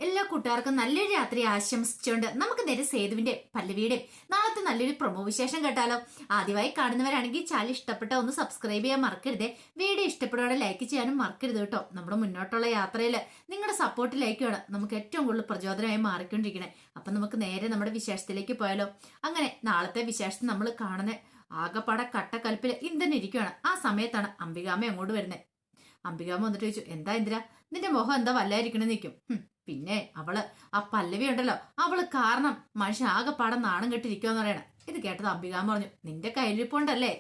എല്ലാ കൂട്ടുകാർക്കും നല്ലൊരു രാത്രി ആശംസിച്ചുകൊണ്ട് നമുക്ക് നേരെ സേതുവിന്റെ പല്ലവിയുടെയും നാളത്തെ നല്ലൊരു പ്രൊമോ വിശേഷം കേട്ടാലോ. ആദ്യമായി കാണുന്നവരാണെങ്കിൽ ചാനൽ ഇഷ്ടപ്പെട്ട ഒന്ന് സബ്സ്ക്രൈബ് ചെയ്യാൻ മറക്കരുതേ. വീഡിയോ ഇഷ്ടപ്പെടുവാടെ ലൈക്ക് ചെയ്യാനും മറക്കരുത് കേട്ടോ. നമ്മുടെ മുന്നോട്ടുള്ള യാത്രയിൽ നിങ്ങളുടെ സപ്പോർട്ട് ലൈക്കാണ് നമുക്ക് ഏറ്റവും കൂടുതൽ പ്രചോദനമായി മാറിക്കൊണ്ടിരിക്കണേ. അപ്പൊ നമുക്ക് നേരെ നമ്മുടെ വിശേഷത്തിലേക്ക് പോയാലോ. അങ്ങനെ നാളത്തെ വിശേഷത്തിൽ നമ്മൾ കാണുന്ന ആകപ്പാടെ കട്ടക്കൽപ്പിൽ ഇന്ദ്രൻ ഇരിക്കുകയാണ്. ആ സമയത്താണ് അംബികാമ്മ അങ്ങോട്ട് വരുന്നത്. അംബികാമ്മ വന്നിട്ട് ചോദിച്ചു, എന്താ ഇന്ദ്ര, നിന്റെ മുഖം എന്താ വല്ലായിരിക്കണെന്ന് നിൽക്കും. പിന്നെ അവള് ആ പല്ലവി ഉണ്ടല്ലോ, അവള് കാരണം മനുഷ്യൻ ആകെപ്പാടെ നാണം കെട്ടിരിക്കുമെന്ന് പറയണം. ഇത് കേട്ടത് അംബികാമ്മ പറഞ്ഞു, നിന്റെ കയ്യിലിരിപ്പുണ്ടല്ലേ,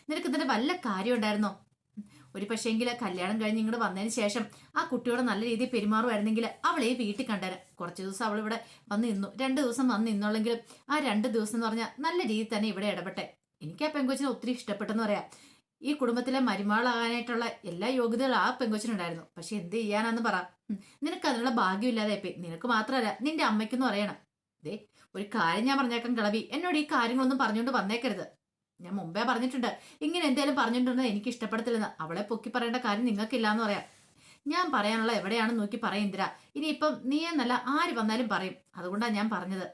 നിനക്ക് ഇതിന്റെ വല്ല കാര്യം ഉണ്ടായിരുന്നോ? ഒരു പക്ഷേങ്കിൽ കല്യാണം കഴിഞ്ഞ് ഇങ്ങോട്ട് വന്നതിന് ശേഷം ആ കുട്ടിയോട് നല്ല രീതിയിൽ പെരുമാറുമായിരുന്നെങ്കിൽ അവളെ വീട്ടിൽ കണ്ടേനെ. കുറച്ച് ദിവസം അവൾ ഇവിടെ വന്ന് നിന്നു, 2 ദിവസം വന്ന് നിന്നോളെങ്കിലും ആ 2 ദിവസം എന്ന് പറഞ്ഞാൽ നല്ല രീതിയിൽ തന്നെ ഇവിടെ ഇടപെട്ടെ. എനിക്ക് ആ പെങ്കൊച്ചിനെ ഒത്തിരി ഇഷ്ടപ്പെട്ടെന്ന് പറയാം. ഈ കുടുംബത്തിലെ മരുമകളാകാനായിട്ടുള്ള എല്ലാ യോഗ്യതകളും ആ പെങ്കൊച്ചിനുണ്ടായിരുന്നു. പക്ഷെ എന്ത് ചെയ്യാനാന്ന് പറ, നിനക്ക് അതിനുള്ള ഭാഗ്യമില്ലാതെ പോയി. നിനക്ക് മാത്രമല്ല നിന്റെ അമ്മയ്ക്കെന്ന് പറയണം. ദേ ഒരു കാര്യം ഞാൻ പറഞ്ഞേക്കാം കളവി, എന്നോട് ഈ കാര്യങ്ങളൊന്നും പറഞ്ഞുകൊണ്ട് വന്നേക്കരുത്. ഞാൻ മുമ്പേ പറഞ്ഞിട്ടുണ്ട്, ഇങ്ങനെ എന്തേലും പറഞ്ഞിട്ടുണ്ടെന്ന് എനിക്ക് ഇഷ്ടപ്പെടത്തില്ലെന്ന്. അവളെ പൊക്കി പറയേണ്ട കാര്യം നിങ്ങൾക്കില്ലാന്ന് പറയാം. ഞാൻ പറയാനുള്ള എവിടെയാണെന്ന് നോക്കി പറയും ഇന്ദ്ര. ഇനിയിപ്പം നീ എന്നല്ല ആര് വന്നാലും പറയും. അതുകൊണ്ടാണ് ഞാൻ പറഞ്ഞത്.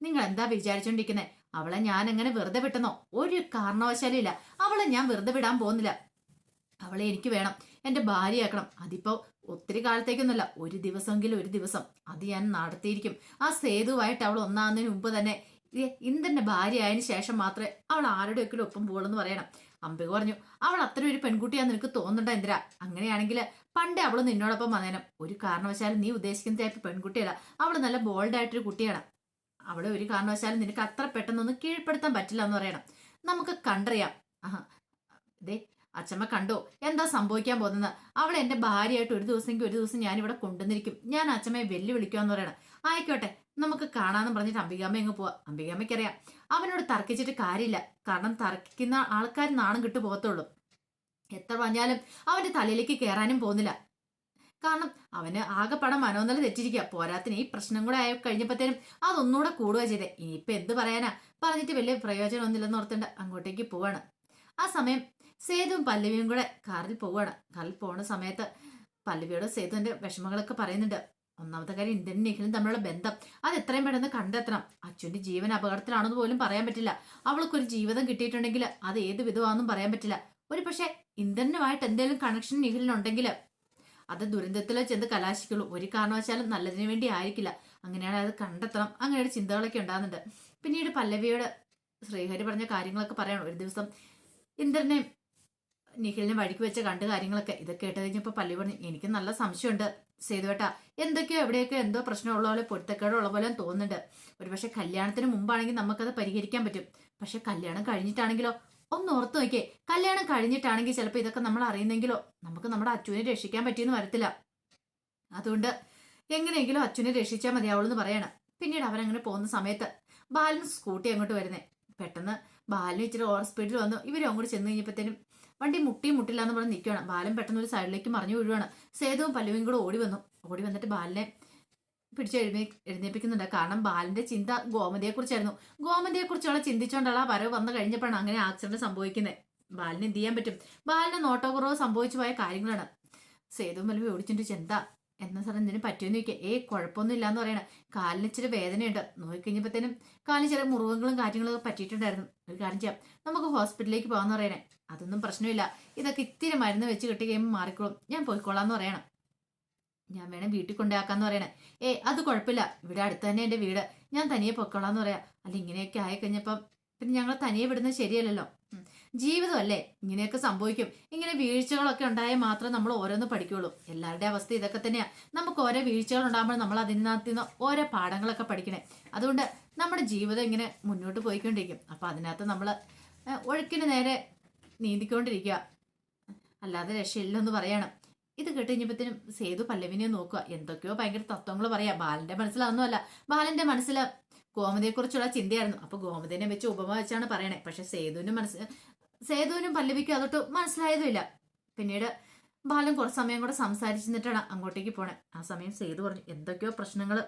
നിങ്ങൾ എന്താ വിചാരിച്ചോണ്ടിരിക്കുന്നത്? അവളെ ഞാൻ എങ്ങനെ വെറുതെ വിട്ടെന്നോ? ഒരു കാരണവശാലും ഇല്ല. അവളെ ഞാൻ വെറുതെ വിടാൻ പോകുന്നില്ല. അവളെ എനിക്ക് വേണം, എന്റെ ഭാര്യയാക്കണം. അതിപ്പോ ഒത്തിരി കാലത്തേക്കൊന്നുമല്ല, ഒരു ദിവസമെങ്കിലും ഒരു ദിവസം അത് ഞാൻ നടത്തിയിരിക്കും. ആ സേതുവായിട്ട് അവൾ ഒന്നാകുന്നതിന് മുമ്പ് തന്നെ ഇന്ദ്രന്റെ ഭാര്യ ആയതിനു ശേഷം മാത്രമേ അവൾ ആരുടെയൊക്കെ ഒപ്പം പോകുള്ളൂ പറയണം. അംബിക പറഞ്ഞു, അവൾ അത്ര ഒരു പെൺകുട്ടിയാന്ന് നിനക്ക് തോന്നുന്നുണ്ടോ ഇന്ദ്ര? അങ്ങനെയാണെങ്കിൽ പണ്ടേ അവൾ നിന്നോടൊപ്പം വന്നേനും. ഒരു കാരണവശാലും നീ ഉദ്ദേശിക്കുന്ന ടൈപ്പ് പെൺകുട്ടിയല്ല. അവൾ നല്ല ബോൾഡായിട്ടൊരു കുട്ടിയാണ്. അവളെ ഒരു കാരണവശാലും നിനക്ക് അത്ര പെട്ടെന്നൊന്നും കീഴ്പ്പെടുത്താൻ പറ്റില്ല എന്ന് പറയണം. നമുക്ക് കണ്ടറിയാം. ദേ അച്ഛമ്മ കണ്ടോ എന്താ സംഭവിക്കാൻ പോകുന്നത്? അവളെ എന്റെ ഭാര്യയായിട്ട് ഒരു ദിവസമെങ്കിൽ ഒരു ദിവസം ഞാൻ ഇവിടെ കൊണ്ടുവന്നിരിക്കും. ഞാൻ അച്ഛമ്മയെ വെല്ലുവിളിക്കാന്ന് പറയണം. ആയിക്കോട്ടെ, നമുക്ക് കാണാന്ന് പറഞ്ഞിട്ട് അംബികാമ്മ എങ്ങ് പോവാ. അംബികാമ്മയ്ക്കറിയാം അവനോട് തർക്കിച്ചിട്ട് കാര്യമില്ല. കാരണം തർക്കിക്കുന്ന ആൾക്കാർ നാണം കിട്ടു പോകത്തുള്ളൂ. എത്ര പറഞ്ഞാലും അവന്റെ തലയിലേക്ക് കയറാനും പോകുന്നില്ല. കാരണം അവന് ആകെപ്പടം മനോനില തെറ്റിരിക്കുക. പോരാത്തിന് ഈ പ്രശ്നം കൂടെ ആയി കഴിഞ്ഞപ്പോഴത്തേനും അതൊന്നുകൂടെ കൂടുക ചെയ്തേ. ഇനിയിപ്പൊ എന്ത് പറയാനാ, പറഞ്ഞിട്ട് വലിയ പ്രയോജനം ഒന്നുമില്ലെന്ന് ഓർത്തേണ്ട അങ്ങോട്ടേക്ക് പോവാണ്. ആ സമയം സേതുവും പല്ലവിയും കൂടെ കാറിൽ പോവാണ്. കാറിൽ പോകുന്ന സമയത്ത് പല്ലവിയോട് സേതുവിന്റെ വിഷമങ്ങളൊക്കെ പറയുന്നുണ്ട്. ഒന്നാമത്തെ കാര്യം ഇന്ത്യനും നിഖിലും തമ്മിലുള്ള ബന്ധം അത് എത്രയും പെട്ടെന്ന് കണ്ടെത്തണം. അച്ഛന്റെ ജീവൻ അപകടത്തിലാണെന്ന് പോലും പറയാൻ പറ്റില്ല. അവൾക്കൊരു ജീവിതം കിട്ടിയിട്ടുണ്ടെങ്കിൽ അത് ഏത് വിധമാണെന്നും പറയാൻ പറ്റില്ല. ഒരു പക്ഷെ ഇന്ദ്രനുമായിട്ട് എന്തെങ്കിലും കണക്ഷൻ നിഖിലിനുണ്ടെങ്കിൽ അത് ദുരന്തത്തിലോ ചെന്ന് കലാശിക്കുള്ളൂ. ഒരു കാരണവശാലും നല്ലതിനു വേണ്ടി ആയിരിക്കില്ല. അങ്ങനെയാണ് അത് കണ്ടെത്തണം. അങ്ങനെയുള്ള ചിന്തകളൊക്കെ ഉണ്ടാകുന്നുണ്ട്. പിന്നീട് പല്ലവിയോട് ശ്രീഹരി പറഞ്ഞ കാര്യങ്ങളൊക്കെ പറയണം. ഒരു ദിവസം ഇന്ദ്രനെ നിഖിലിനെ വഴിക്ക് വെച്ച കണ്ട കാര്യങ്ങളൊക്കെ ഇതൊക്കെ കേട്ട് കഴിഞ്ഞപ്പോൾ പല്ലവി പറഞ്ഞു, എനിക്ക് നല്ല സംശയമുണ്ട് സേതുവേട്ടാ, എന്തൊക്കെയോ എവിടെയൊക്കെ എന്തോ പ്രശ്നമുള്ള പോലെ പൊരുത്തക്കേടുള്ള പോലെ തോന്നുന്നുണ്ട്. ഒരുപക്ഷെ കല്യാണത്തിന് മുമ്പാണെങ്കിൽ നമുക്കത് പരിഹരിക്കാൻ പറ്റും. പക്ഷെ കല്യാണം കഴിഞ്ഞിട്ടാണെങ്കിലോ? ഒന്ന് ഓർത്ത് നോക്കിയേ, കല്യാണം കഴിഞ്ഞിട്ടാണെങ്കിൽ ചിലപ്പോൾ ഇതൊക്കെ നമ്മൾ അറിയുന്നെങ്കിലോ നമുക്ക് നമ്മുടെ അച്ഛനെ രക്ഷിക്കാൻ പറ്റിയെന്ന് വരത്തില്ല. അതുകൊണ്ട് എങ്ങനെയെങ്കിലും അച്ഛനെ രക്ഷിച്ചാൽ മതിയാവുള്ളൂ പറയണം. പിന്നീട് അവരങ്ങനെ പോകുന്ന സമയത്ത് ബാലൻ സ്കൂട്ടി അങ്ങോട്ട് വരുന്നേ. പെട്ടെന്ന് ബാലന് ഇച്ചിരി ഓവർ സ്പീഡിൽ വന്നു. ഇവരും അങ്ങോട്ട് ചെന്ന് കഴിഞ്ഞപ്പോഴത്തേനും വണ്ടി മുട്ടില്ല എന്ന് പറഞ്ഞ് നിൽക്കുകയാണ്. ബാലൻ പെട്ടെന്ന് ഒരു സൈഡിലേക്ക് മറിഞ്ഞു വീഴുവാണ്. സേതുവും പല്ലവിയും കൂടെ ഓടി വന്നു. ഓടി വന്നിട്ട് ബാലനെ പിടിച്ച് എഴുന്നേൽപ്പിക്കുന്നുണ്ട്. കാരണം ബാലന്റെ ചിന്ത ഗോമതിയെക്കുറിച്ചായിരുന്നു. ഗോമതിയെക്കുറിച്ചുള്ള ചിന്തിച്ചുകൊണ്ടുള്ള വരവ് വന്നു കഴിഞ്ഞപ്പോഴാണ് അങ്ങനെ ആക്സിഡന്റ് സംഭവിക്കുന്നത്. ബാലന് എന്ത് ചെയ്യാൻ പറ്റും? ബാലന് നോട്ടോക്കുറവ് സംഭവിച്ചു പോയ കാര്യങ്ങളാണ്. സേതുവും പല്ലവി ഓടിച്ചിട്ട് ചെന്താ എന്നാ സാറേ എന്തിനും പറ്റുമെന്ന് ചോദിക്കുക. കുഴപ്പമൊന്നും ഇല്ലാന്ന് പറയണേ. കാലിന് ഇച്ചിരി വേദനയുണ്ട്. നോക്കിക്കഴിഞ്ഞപ്പോഴത്തേനും കാലിന് ചില മുറിവുകളും കാര്യങ്ങളൊക്കെ പറ്റിയിട്ടുണ്ടായിരുന്നു. ഒരു കാര്യം ചെയ്യാം, നമുക്ക് ഹോസ്പിറ്റലിലേക്ക് പോകാന്ന് പറയണേ. അതൊന്നും പ്രശ്നമില്ല, ഇതൊക്കെ ഇത്തിരി മരുന്ന് വെച്ച് കിട്ടി കഴിയുമ്പോൾ മാറിക്കോളും, ഞാൻ പോയിക്കോളാന്ന് പറയണം. ഞാൻ വേണം വീട്ടിൽ കൊണ്ടാക്കാന്ന് പറയണേ. അത് കുഴപ്പമില്ല, ഇവിടെ അടുത്ത് തന്നെ എന്റെ വീട്, ഞാൻ തനിയെ പൊയ്ക്കോളാന്ന് പറയാം. അല്ല ഇങ്ങനെയൊക്കെ ആയിക്കഴിഞ്ഞപ്പം പിന്നെ ഞങ്ങൾ തനിയെ വിടുന്നത് ശരിയല്ലല്ലോ. ജീവിതമല്ലേ, ഇങ്ങനെയൊക്കെ സംഭവിക്കും. ഇങ്ങനെ വീഴ്ചകളൊക്കെ ഉണ്ടായാൽ മാത്രമേ നമ്മൾ ഓരോന്ന് പഠിക്കുള്ളൂ. എല്ലാവരുടെ അവസ്ഥ ഇതൊക്കെ തന്നെയാ. നമുക്ക് ഓരോ വീഴ്ചകൾ ഉണ്ടാകുമ്പോൾ നമ്മൾ അതിനകത്ത് നിന്ന് ഓരോ പാഠങ്ങളൊക്കെ പഠിക്കണേ. അതുകൊണ്ട് നമ്മുടെ ജീവിതം ഇങ്ങനെ മുന്നോട്ട് പോയിക്കൊണ്ടിരിക്കും. അപ്പൊ അതിനകത്ത് നമ്മൾ ഒഴുക്കിന് നേരെ നീന്തിക്കൊണ്ടിരിക്കുക, അല്ലാതെ രക്ഷയില്ലെന്ന് പറയണം. ഇത് കേട്ട് കഴിഞ്ഞപ്പോഴത്തേനും സേതു പല്ലവിനെ നോക്കുക. എന്തൊക്കെയോ ഭയങ്കര തത്വങ്ങൾ പറയാ. ബാലന്റെ മനസ്സിലൊന്നുമല്ല, ബാലന്റെ മനസ്സിൽ ഗോമതിയെക്കുറിച്ചുള്ള ചിന്തയായിരുന്നു. അപ്പൊ ഗോമതിനെ വെച്ച് ഉപമ വെച്ചാണ് പറയണേ. പക്ഷെ സേതുവിനും പല്ലവിക്കും അതൊട്ട് മനസ്സിലായതുമില്ല. പിന്നീട് ബാലൻ കുറച്ച് സമയം കൂടെ സംസാരിച്ചിട്ടാണ് അങ്ങോട്ടേക്ക് പോണേ. ആ സമയം സേതു പറഞ്ഞു, എന്തൊക്കെയോ പ്രശ്നങ്ങൾ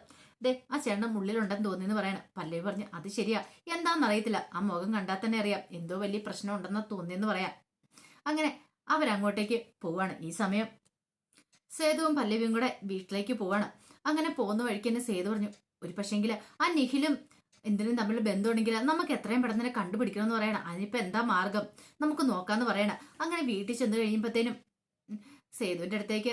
ആ ചേട്ടൻ ഉള്ളിലുണ്ടെന്ന് തോന്നിയെന്ന് പറയണേ. പല്ലവി പറഞ്ഞു, അത് ശരിയാ, എന്താണെന്നറിയത്തില്ല, ആ മുഖം കണ്ടാൽ തന്നെ അറിയാം എന്തോ വലിയ പ്രശ്നം ഉണ്ടെന്ന് തോന്നിയെന്ന് പറയാം. അങ്ങനെ അവരങ്ങോട്ടേക്ക് പോവാണ്. ഈ സമയം സേതുവും പല്ലവിയും കൂടെ വീട്ടിലേക്ക് പോവാണ്. അങ്ങനെ പോകുന്ന വഴിക്ക് തന്നെ സേതു പറഞ്ഞു, ഒരു പക്ഷേങ്കിൽ ആ നിഖിലും എന്തിനും തമ്മിൽ ബന്ധമുണ്ടെങ്കിൽ നമുക്ക് എത്രയും പെട്ടെന്ന് തന്നെ കണ്ടുപിടിക്കണം എന്ന് പറയണം. അതിനിപ്പോ എന്താ മാർഗം, നമുക്ക് നോക്കാന്ന് പറയണം. അങ്ങനെ വീട്ടിൽ ചെന്ന് കഴിയുമ്പോഴത്തേനും സേതുവിന്റെ അടുത്തേക്ക്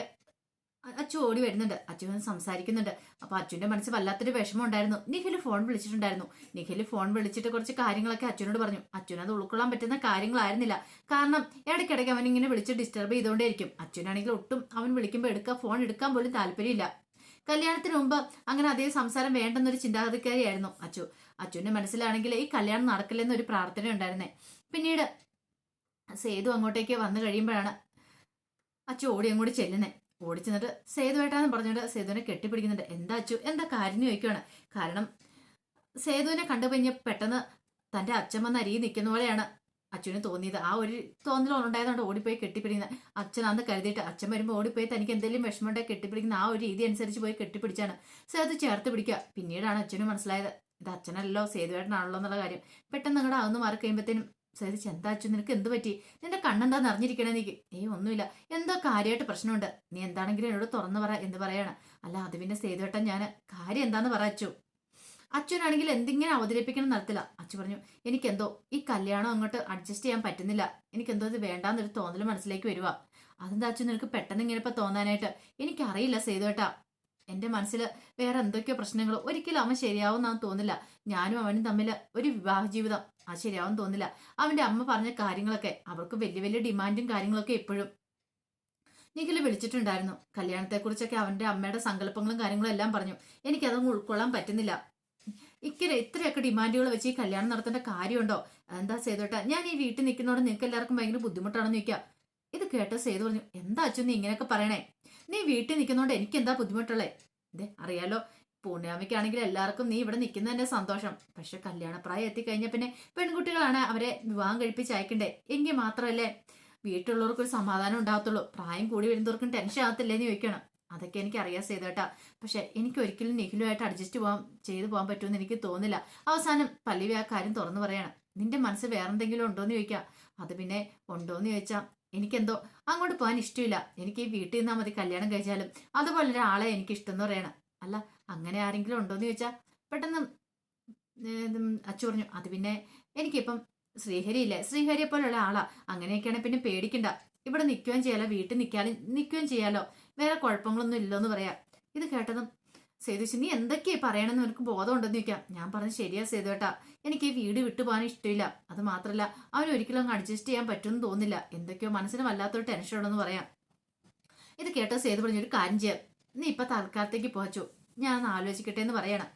അച്ചു ഓടി വരുന്നുണ്ട്. അച്ഛൻ സംസാരിക്കുന്നുണ്ട്. അപ്പൊ അച്ഛന്റെ മനസ്സ് വല്ലാത്തൊരു വിഷമം ഉണ്ടായിരുന്നു. നിഖിൽ ഫോൺ വിളിച്ചിട്ടുണ്ടായിരുന്നു. നിഖിൽ ഫോൺ വിളിച്ചിട്ട് കുറച്ച് കാര്യങ്ങളൊക്കെ അച്ഛനോട് പറഞ്ഞു. അച്ഛനത് ഉൾക്കൊള്ളാൻ പറ്റുന്ന കാര്യങ്ങളായിരുന്നില്ല. കാരണം ഇടയ്ക്കിടയ്ക്ക് അവൻ ഇങ്ങനെ വിളിച്ച് ഡിസ്റ്റർബ് ചെയ്തുകൊണ്ടേയിരിക്കും. അച്ഛനാണെങ്കിൽ ഒട്ടും അവൻ വിളിക്കുമ്പോൾ ഫോൺ എടുക്കാൻ പോലും താല്പര്യമില്ല. കല്യാണത്തിന് മുമ്പ് അങ്ങനെ അധികം സംസാരം വേണ്ടെന്നൊരു ചിന്താഗതിക്കാരിയായിരുന്നു അച്ചു. അച്ഛന്റെ മനസ്സിലാണെങ്കിൽ ഈ കല്യാണം നടക്കില്ലെന്നൊരു പ്രാർത്ഥന ഉണ്ടായിരുന്നേ. പിന്നീട് സേതു അങ്ങോട്ടേക്ക് വന്നു കഴിയുമ്പോഴാണ് അച്ചു ഓടി അങ്ങോട്ട് ചെല്ലുന്നേ. ഓടി ചെന്നിട്ട് സേതുവേട്ടാന്ന് പറഞ്ഞിട്ട് സേതുവിനെ കെട്ടിപ്പിടിക്കുന്നുണ്ട്. എന്താ അച്ചു, എന്താ കാര്യം ചോദിക്കുകയാണ്. കാരണം സേതുവിനെ കണ്ടു കഴിഞ്ഞ് പെട്ടെന്ന് തന്റെ അച്ഛൻ വന്ന് അരികെ നിൽക്കുന്ന പോലെയാണ് അച്ഛന് തോന്നിയത്. ആ ഒരു തോന്നലുണ്ടായതുകൊണ്ട് ഓടിപ്പോയി കെട്ടിപ്പിടിക്കുന്നത്. അച്ഛൻ അന്ന് കരുതിയിട്ട് അച്ഛൻ വരുമ്പോൾ ഓടിപ്പോയി തനിക്ക് എന്തെങ്കിലും വിഷമമുണ്ടെങ്കിൽ കെട്ടിപ്പിടിക്കുന്ന ആ ഒരു രീതി അനുസരിച്ച് പോയി കെട്ടിപ്പിടിച്ചാണ് സേതു ചേർത്ത് പിടിക്കുക. പിന്നീടാണ് അച്ഛന് മനസ്സിലായത് ഇത് അച്ഛനല്ലോ സേതുവേട്ടനാണല്ലോ എന്നുള്ള കാര്യം. പെട്ടെന്ന് നിങ്ങളുടെ അതൊന്ന് മാറി കഴിയുമ്പോഴത്തേനും സേതു, എന്താ അച്ഛൻ, നിനക്ക് എന്ത് പറ്റി, നിന്റെ കണ്ണെന്താന്ന് അറിഞ്ഞിരിക്കണേ നീക്ക്? ഒന്നുമില്ല, എന്തോ കാര്യമായിട്ട് പ്രശ്നമുണ്ട്, നീ എന്താണെങ്കിലും എന്നോട് തുറന്നു പറ എന്ന് പറയാണ്. അല്ല അത് പിന്നെ സേതുവേട്ടൻ, ഞാൻ കാര്യം എന്താന്ന് പറ അച്ചു. അച്ഛനാണെങ്കിൽ എന്തെങ്കിലും അവതരിപ്പിക്കണം നടത്തില്ല. അച്ഛൻ പറഞ്ഞു, എനിക്കെന്തോ ഈ കല്യാണം അങ്ങോട്ട് അഡ്ജസ്റ്റ് ചെയ്യാൻ പറ്റുന്നില്ല, എനിക്കെന്തോ ഇത് വേണ്ടാന്നൊരു തോന്നൽ മനസ്സിലേക്ക് വരുക. അതെന്താ അച്ഛൻ നിനക്ക് പെട്ടെന്ന് ഇങ്ങനെ ഇപ്പൊ തോന്നാനായിട്ട്? എനിക്കറിയില്ല സേതുവേട്ടാ, എന്റെ മനസ്സിൽ വേറെ എന്തൊക്കെയോ പ്രശ്നങ്ങൾ. ഒരിക്കലും അവൻ ശരിയാവുന്നാന്ന് തോന്നില്ല. ഞാനും അവനും തമ്മിൽ ഒരു വിവാഹ ജീവിതം അത് ശരിയാവും തോന്നില്ല. അവന്റെ അമ്മ പറഞ്ഞ കാര്യങ്ങളൊക്കെ, അവർക്ക് വലിയ വലിയ ഡിമാൻഡും കാര്യങ്ങളൊക്കെ എപ്പോഴും നിഖില് വിളിച്ചിട്ടുണ്ടായിരുന്നു. കല്യാണത്തെക്കുറിച്ചൊക്കെ അവന്റെ അമ്മയുടെ സങ്കല്പങ്ങളും കാര്യങ്ങളും എല്ലാം പറഞ്ഞു. എനിക്കതൊന്നും ഉൾക്കൊള്ളാൻ പറ്റുന്നില്ല. ഇത്രയൊക്കെ ഡിമാൻഡുകൾ വെച്ച് ഈ കല്യാണം നടത്തേണ്ട കാര്യമുണ്ടോ? എന്താ സേതുട്ടാ, ഞാൻ ഈ വീട്ടിൽ നിൽക്കുന്നതോടെ നിങ്ങൾക്ക് എല്ലാവർക്കും ഭയങ്കര ബുദ്ധിമുട്ടാണെന്ന് ചോദിക്കാം. ഇത് കേട്ട സേതു പറഞ്ഞു, എന്താ അച്ഛൻ നീ ഇങ്ങനെയൊക്കെ പറയണേ? നീ വീട്ടിൽ നിൽക്കുന്നതുകൊണ്ട് എനിക്ക് എന്താ ബുദ്ധിമുട്ടുള്ളേ? അറിയാലോ, പൂർണ്ണിമയ്ക്കാണെങ്കിൽ എല്ലാവർക്കും നീ ഇവിടെ നിൽക്കുന്നതന്നെ സന്തോഷം. പക്ഷെ കല്യാണപ്രായം എത്തിക്കഴിഞ്ഞ പിന്നെ പെൺകുട്ടികളാണ് അവരെ വിവാഹം കഴിപ്പിച്ച് അയക്കണ്ടേ. എങ്കിൽ മാത്രമല്ലേ വീട്ടിലുള്ളവർക്ക് ഒരു സമാധാനം ഉണ്ടാകത്തുള്ളൂ. പ്രായം കൂടി വരുന്നവർക്കും ടെൻഷൻ ആകത്തില്ലേന്ന് ചോദിക്കണം. അതൊക്കെ എനിക്ക് അറിയാൻ ചെയ്തേട്ടാ. പക്ഷെ എനിക്ക് ഒരിക്കലും നിഖിലുമായിട്ട് അഡ്ജസ്റ്റ് ചെയ്തു പോകാൻ പറ്റുമെന്ന് എനിക്ക് തോന്നില്ല. അവസാനം പല്ലവി ആ കാര്യം തുറന്നു പറയണം. നിന്റെ മനസ്സ് വേറെന്തെങ്കിലും ഉണ്ടോന്ന് ചോദിക്കാം. അത് പിന്നെ ഉണ്ടോന്ന് ചോദിച്ചാൽ എനിക്കെന്തോ അങ്ങോട്ട് പോകാൻ ഇഷ്ടമില്ല. എനിക്ക് ഈ വീട്ടിൽ നിന്നാൽ മതി കല്യാണം കഴിച്ചാലും. അതുപോലെ ഒരാളെ എനിക്ക് ഇഷ്ടം എന്ന് പറയണം. അല്ല അങ്ങനെ ആരെങ്കിലും ഉണ്ടോന്ന് ചോദിച്ചാൽ പെട്ടെന്ന് അച്ചു പറഞ്ഞു, അത് പിന്നെ എനിക്കിപ്പം ശ്രീഹരി ഇല്ലേ, ശ്രീഹരിയെ പോലുള്ള ആളാ. അങ്ങനെയൊക്കെയാണെങ്കിൽ പിന്നെ പേടിക്കണ്ട. ഇവിടെ നിൽക്കുകയും ചെയ്യാലോ, വീട്ടിൽ നിൽക്കുകയും ചെയ്യാലോ, വേറെ കുഴപ്പങ്ങളൊന്നും ഇല്ലെന്ന് പറയാം. ഇത് കേട്ടതും സേതുശി, നീ എന്തൊക്കെയാ പറയണമെന്ന് എനിക്ക് ബോധമുണ്ടെന്ന് ചോദിക്കാം. ഞാൻ പറഞ്ഞത് ശരിയാ സേതുവേട്ടാ, എനിക്ക് ഈ വീട് വിട്ടു പോകാൻ ഇഷ്ടമില്ല. അത് മാത്രമല്ല അവന് ഒരിക്കലും അങ്ങ് അഡ്ജസ്റ്റ് ചെയ്യാൻ പറ്റുമെന്ന് തോന്നില്ല. എന്തൊക്കെയോ മനസ്സിന് വല്ലാത്തൊരു ടെൻഷൻ ഉണ്ടെന്ന് പറയാം. ഇത് കേട്ടോ സേതു പറഞ്ഞു, ഒരു കാര്യം ചെയ്യാം, നീ ഇപ്പൊ തൽക്കാലത്തേക്ക് പോച്ചു, ഞാൻ ഒന്ന് ആലോചിക്കട്ടെ എന്ന് പറയണം.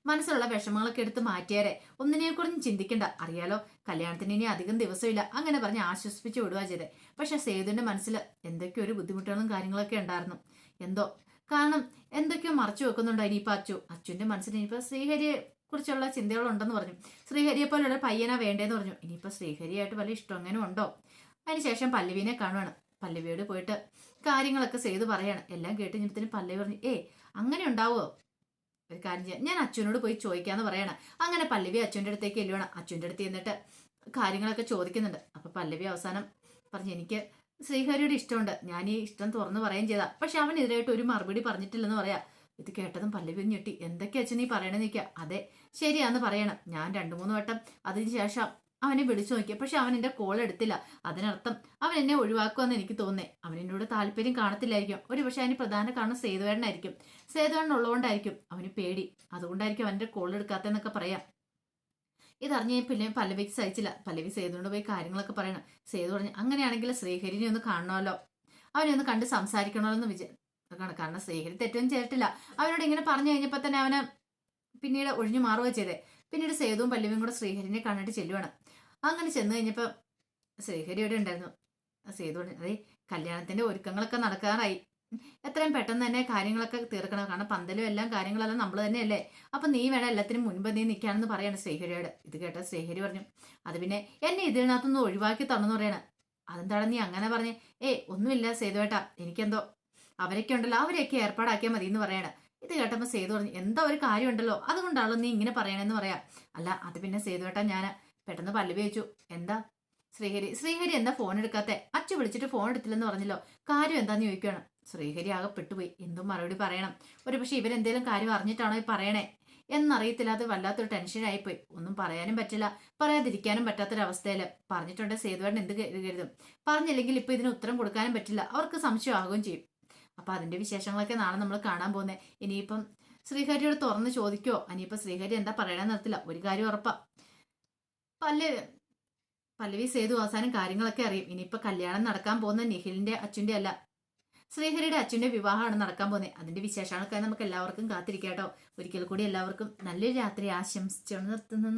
മനസ്സിലുള്ള വിഷമങ്ങളൊക്കെ എടുത്ത് മാറ്റിയാരെ ഒന്നിനെക്കുറിച്ചും ചിന്തിക്കണ്ട. അറിയാലോ കല്യാണത്തിന് ഇനി അധികം ദിവസമില്ല. അങ്ങനെ പറഞ്ഞ് ആശ്വസിപ്പിച്ച് വിടുക ചെയ്തേ. പക്ഷെ സേതുവിന്റെ മനസ്സിൽ എന്തൊക്കെയോ ഒരു ബുദ്ധിമുട്ടുകളും കാര്യങ്ങളൊക്കെ ഉണ്ടായിരുന്നു. എന്തോ കാരണം എന്തൊക്കെയോ മറച്ചു വെക്കുന്നുണ്ടോ ഇനിയിപ്പോ അച്ചുവിന്റെ മനസ്സിൽ ഇനിയിപ്പോ ശ്രീഹരിയെ കുറിച്ചുള്ള ചിന്തകളുണ്ടെന്ന് പറഞ്ഞു. ശ്രീഹരിയെ പോലുള്ള പയ്യനാ വേണ്ടേന്ന് പറഞ്ഞു. ഇനിയിപ്പോ ശ്രീഹരിയായിട്ട് വല്ല ഇഷ്ടം അങ്ങനെ ഉണ്ടോ? അതിനുശേഷം പല്ലവിനെ കാണുവാണ്. പല്ലവിയോട് പോയിട്ട് കാര്യങ്ങളൊക്കെ സേതു പറയാണ്. എല്ലാം കേട്ട് കഴിഞ്ഞപ്പത്തിന് പല്ലവി പറഞ്ഞു, അങ്ങനെ ഉണ്ടാവുമോ? ഒരു കാര്യം ചെയ്യാം, ഞാൻ അച്ഛനോട് പോയി ചോദിക്കാന്ന് പറയണം. അങ്ങനെ പല്ലവി അച്ഛൻ്റെ അടുത്തേക്ക് എല്ലുവാണ്. അച്ഛൻ്റെ അടുത്ത് ചെന്നിട്ട് കാര്യങ്ങളൊക്കെ ചോദിക്കുന്നുണ്ട്. അപ്പൊ പല്ലവി അവസാനം പറഞ്ഞു, എനിക്ക് ശ്രീഹരിയുടെ ഇഷ്ടമുണ്ട്, ഞാൻ ഈ ഇഷ്ടം തുറന്നു പറയുകയും ചെയ്താ, പക്ഷെ അവനെതിരായിട്ട് ഒരു മറുപടി പറഞ്ഞിട്ടില്ലെന്ന് പറയാ. ഇത് കേട്ടതും പല്ലവി ഞെട്ടി. എന്തൊക്കെ അച്ഛൻ നീ പറയണെന്ന് നിൽക്കുക? അതെ ശരിയാന്ന് പറയണം. ഞാൻ 2-3 വട്ടം അതിന് ശേഷം അവനെ വിളിച്ചു നോക്കി, പക്ഷെ അവൻ എന്റെ കോൾ എടുത്തില്ല. അതിനർത്ഥം അവൻ എന്നെ ഒഴിവാക്കുമെന്ന് എനിക്ക് തോന്നേ. അവൻ എന്നോട് താല്പര്യം കാണത്തില്ലായിരിക്കും. ഒരു പക്ഷെ അതിന് പ്രധാന കാരണം സേതുവേട്ടനായിരിക്കും. സേതുവേട്ടൻ ഉള്ളതുകൊണ്ടായിരിക്കും അവന് പേടി. അതുകൊണ്ടായിരിക്കും അവന്റെ കോൾ എടുക്കാത്തെന്നൊക്കെ പറയാം. ഇതറിഞ്ഞ പിന്നെ പല്ലവിക്ക് സഹിച്ചില്ല. പല്ലവി സേതുവിനോട് പോയി കാര്യങ്ങളൊക്കെ പറയണം. സേതു പറഞ്ഞു, അങ്ങനെയാണെങ്കിൽ ശ്രീഹരിനെ ഒന്ന് കാണണമല്ലോ, അവനെ ഒന്ന് കണ്ട് സംസാരിക്കണമല്ലോ എന്ന് വിചാരിക്കണം. കാരണം ശ്രീഹരി തെറ്റൊന്നും ചെയ്തിട്ടില്ല. അവനോട് ഇങ്ങനെ പറഞ്ഞു കഴിഞ്ഞപ്പോ തന്നെ അവന് പിന്നീട് ഒഴിഞ്ഞു മാറുക ചെയ്തേ. പിന്നീട് സേതുവും പല്ലവിയും കൂടെ ശ്രീഹരിനെ കണ്ടിട്ട് ചെല്ലുവാണ്. അങ്ങനെ ചെന്ന് കഴിഞ്ഞപ്പോ ശ്രീഹരി ഇവിടെ ഉണ്ടായിരുന്നു. സേതു പറഞ്ഞു, അതെ കല്യാണത്തിന്റെ ഒരുക്കങ്ങളൊക്കെ നടക്കാറായി, എത്രയും പെട്ടെന്ന് തന്നെ കാര്യങ്ങളൊക്കെ തീർക്കണം. കാരണം പന്തലും എല്ലാം കാര്യങ്ങളെല്ലാം നമ്മൾ തന്നെയല്ലേ. അപ്പൊ നീ വേണം എല്ലാത്തിനും മുൻപ് നീ നിൽക്കാണെന്ന് പറയാണ് ശ്രീഹരിയോട്. ഇത് കേട്ട ശ്രീഹരി പറഞ്ഞു, അത് പിന്നെ എന്നെ ഇതിനകത്തൊന്ന് ഒഴിവാക്കി തന്നെന്ന് പറയണം. അതെന്താണ് നീ അങ്ങനെ പറഞ്ഞേ? ഒന്നുമില്ല സേതുവേട്ടാ, എനിക്കെന്തോ അവരൊക്കെ ഉണ്ടല്ലോ, അവരെയൊക്കെ ഏർപ്പാടാക്കിയാൽ മതി എന്ന് പറയണം. ഇത് കേട്ടപ്പോ സേതു പറഞ്ഞു, എന്താ ഒരു കാര്യം ഉണ്ടല്ലോ, അതുകൊണ്ടാണല്ലോ നീ ഇങ്ങനെ പറയണെന്ന് പറയാം. അല്ല അത് പിന്നെ സേതുവേട്ടാ, ഞാൻ പെട്ടെന്ന് പല്ലവി വെച്ചു. എന്താ ശ്രീഹരി എന്താ ഫോൺ എടുക്കാത്തെ? അച്ഛൻ വിളിച്ചിട്ട് ഫോൺ എടുത്തില്ലെന്ന് പറഞ്ഞല്ലോ, കാര്യം എന്താന്ന് ചോദിക്കണം. ശ്രീഹരി ആകെ പെട്ടുപോയി. എന്തും മറുപടി പറയണം. ഒരു പക്ഷെ ഇവരെന്തേലും കാര്യം അറിഞ്ഞിട്ടാണോ ഈ പറയണേ എന്നറിയത്തില്ല. അത് വല്ലാത്തൊരു ടെൻഷനായിപ്പോയി. ഒന്നും പറയാനും പറ്റില്ല, പറയാതിരിക്കാനും പറ്റാത്തൊരവസ്ഥയില്. പറഞ്ഞിട്ടുണ്ട് സേതുവേട്ടൻ എന്ത് കരുതും, പറഞ്ഞില്ലെങ്കിൽ ഇപ്പൊ ഇതിന് ഉത്തരം കൊടുക്കാനും പറ്റില്ല, അവർക്ക് സംശയമാകുകയും ചെയ്യും. അപ്പൊ അതിന്റെ വിശേഷങ്ങളൊക്കെ നാളെ നമ്മൾ കാണാൻ പോകുന്നത്. ഇനിയിപ്പം ശ്രീഹരിയോട് തുറന്ന് ചോദിക്കോ, ഇനിയിപ്പൊ ശ്രീഹരി എന്താ പറയണമെന്ന് നിർത്തില്ല. ഒരു കാര്യം ഉറപ്പാ, പല്ലവി പല്ലവി സേതു അവസാനം കാര്യങ്ങളൊക്കെ അറിയും. ഇനിയിപ്പൊ കല്യാണം നടക്കാൻ പോകുന്ന നിഖിലിന്റെ അച്ഛന്റെ അല്ല, ശ്രീഹരിയുടെ അച്ഛന്റെ വിവാഹമാണ് നടക്കാൻ പോകുന്നത്. അതിന്റെ വിശേഷങ്ങളൊക്കെ നമുക്ക് എല്ലാവർക്കും കാത്തിരിക്കാട്ടോ. ഒരിക്കൽ കൂടി എല്ലാവർക്കും നല്ലൊരു രാത്രി ആശംസിച്ചു നിർത്തുന്നു.